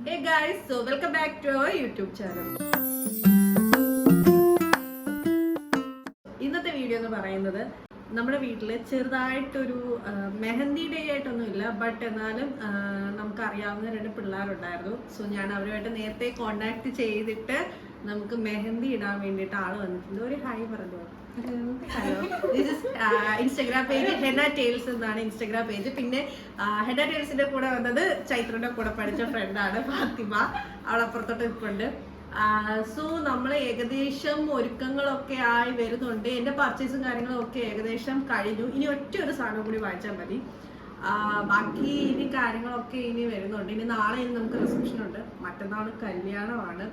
Hey guys, so welcome back to our YouTube channel. ഇന്നത്തെ video എന്ന് പറയുന്നത് നമ്മുടെ വീട്ടിൽ ചെറുതായിട്ടൊരു മെഹന്തി ഡേ ആയിട്ടൊന്നുമില്ല, ബട്ട് എന്നാലും നമുക്കറിയാവുന്ന രണ്ട് പിള്ളേരുണ്ടായിരുന്നു. സോ ഞാൻ അവരുമായിട്ട് നേരത്തെ കോണ്ടാക്ട് ചെയ്തിട്ട് നമുക്ക് മെഹന്തി ഇടാൻ വേണ്ടിയിട്ട് ആള് വന്നിട്ടുണ്ട്. ഒരു ഹായ് പറഞ്ഞു. Hello, this is Instagram page Hena tales എന്നാണ് ഇൻസ്റ്റഗ്രാം പേജ്. പിന്നെ ഹെന ടെയിൽസിന്റെ കൂടെ വന്നത് ചൈത്രയുടെ കൂടെ പഠിച്ച ഫ്രണ്ടാണ് ഫാത്തിമ, അവളപ്പുറത്തോട്ട് ഇപ്പുണ്ട്. സോ നമ്മൾ ഏകദേശം ഒരുക്കങ്ങളൊക്കെ ആയി വരുന്നുണ്ട്. എൻ്റെ പർച്ചേസും കാര്യങ്ങളും ഒക്കെ ഏകദേശം കഴിഞ്ഞു. ഇനി ഒറ്റ ഒരു സാധനം കൂടി വാങ്ങിച്ചാൽ മതി. ബാക്കി ഇനി കാര്യങ്ങളൊക്കെ ഇനി വരുന്നുണ്ട്. ഇനി നാളെ നമുക്ക് റിസപ്ഷൻ ഉണ്ട്, മറ്റന്നാൾ കല്യാണമാണ്.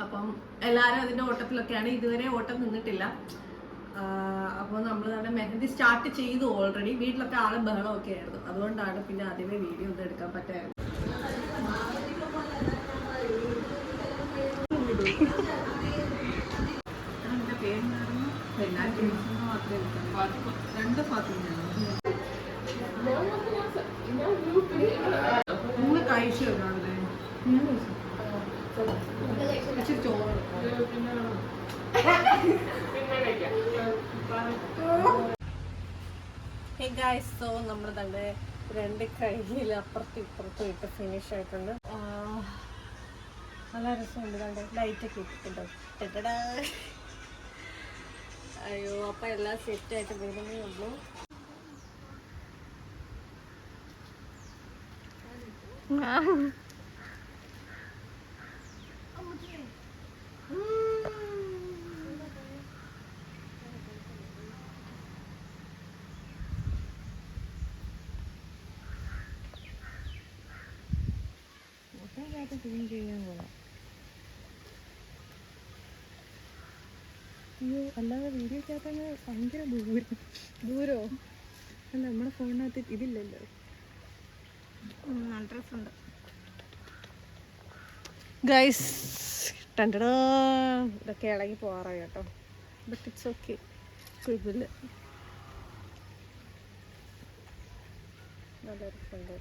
അപ്പം എല്ലാവരും അതിൻ്റെ ഓട്ടത്തിലൊക്കെയാണ്. ഇതുവരെ ഓട്ടം നിന്നിട്ടില്ല. അപ്പോൾ നമ്മൾ തന്നെ മെഹന്തി സ്റ്റാർട്ട് ചെയ്തു ഓൾറെഡി. വീട്ടിലൊക്കെ ആളും ബഹളമൊക്കെ ആയിരുന്നു, അതുകൊണ്ടാണ് പിന്നെ ആദ്യമേ വീഡിയോ ഒന്നും എടുക്കാൻ പറ്റായിരുന്നു. എൻ്റെ പേരുണ്ടായിരുന്നു എല്ലാ ടീംസിനും മാത്രമേ രണ്ട് ഫാത്തിമയാണ്. നിങ്ങൾ കഴിച്ചു വെക്കാണല്ലേ? ഞാൻ കഴിച്ചു ചോറ്. ഹേ ഗൈസ്, സോ നമ്മൾ തന്നെ രണ്ട് കയ്യിൽ അപ്പുറത്തും ഇപ്പുറത്തും ഇട്ട് ഫിനിഷ് ആയിട്ടുണ്ട്. നല്ല രസമുണ്ട്. കണ്ടേ, ലൈറ്റൊക്കെ ഇട്ടിട്ടുണ്ടോ? ടെട്ടടാ. അയ്യോ, അപ്പം എല്ലാം സെറ്റായിട്ട് വരുന്നേ ഉള്ളൂ. അയ്യോ, അല്ലാതെ വീഡിയോക്കകത്തങ്ങ് ഭയങ്കര ദൂരോ അല്ല, നമ്മുടെ ഫോണിനകത്ത് ഇതില്ലല്ലോ. നല്ല രസമുണ്ട് ഗൈസ്. ടണ്ടടാ, ഇതൊക്കെ ഇളകി പോകാറായി കേട്ടോ, ബട്ട് ഇറ്റ്സ് ഓക്കെ, കുഴപ്പമില്ല. നല്ല രസമുണ്ട്.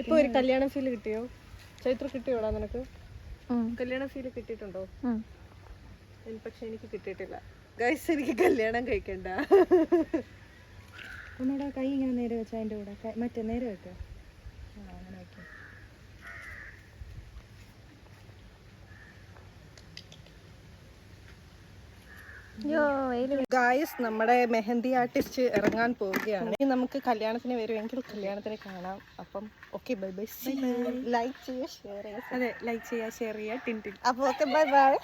ഇപ്പൊ ഒരു കല്യാണ ഫീൽ കിട്ടിയോ? ചൈത്ര കിട്ടിയോടാ നിനക്ക്? കല്യാണ ഫീൽ കിട്ടിയിട്ടുണ്ടോ? പക്ഷെ എനിക്ക് കിട്ടിയിട്ടില്ല ഗൈസ്. എനിക്ക് കല്യാണം കഴിക്കണ്ട. ഒന്നുകൂടെ കൈ ഇങ്ങനെ നേരെ വെച്ചാൽ അതിൻ്റെ കൂടെ മറ്റേ നേരെ വെക്കുക. അങ്ങനെ വയ്ക്കും. ഗായ്സ്, നമ്മുടെ മെഹന്തി ആർട്ടിസ്റ്റ് ഇറങ്ങാൻ പോവുകയാണ്. ഇനി നമുക്ക് കല്യാണത്തിന് വരുമെങ്കിൽ കല്യാണത്തിന് കാണാം. അപ്പം ഓക്കെ, ബൈ ബൈ. ലൈക്ക് ചെയ്യുക, ഷെയർ ചെയ്യുക. അതെ, ലൈക്ക് ചെയ്യുക, ഷെയർ ചെയ്യുക, ടിൻ ടിൻ. അപ്പോൾ ഓക്കെ, ബൈ ബൈ.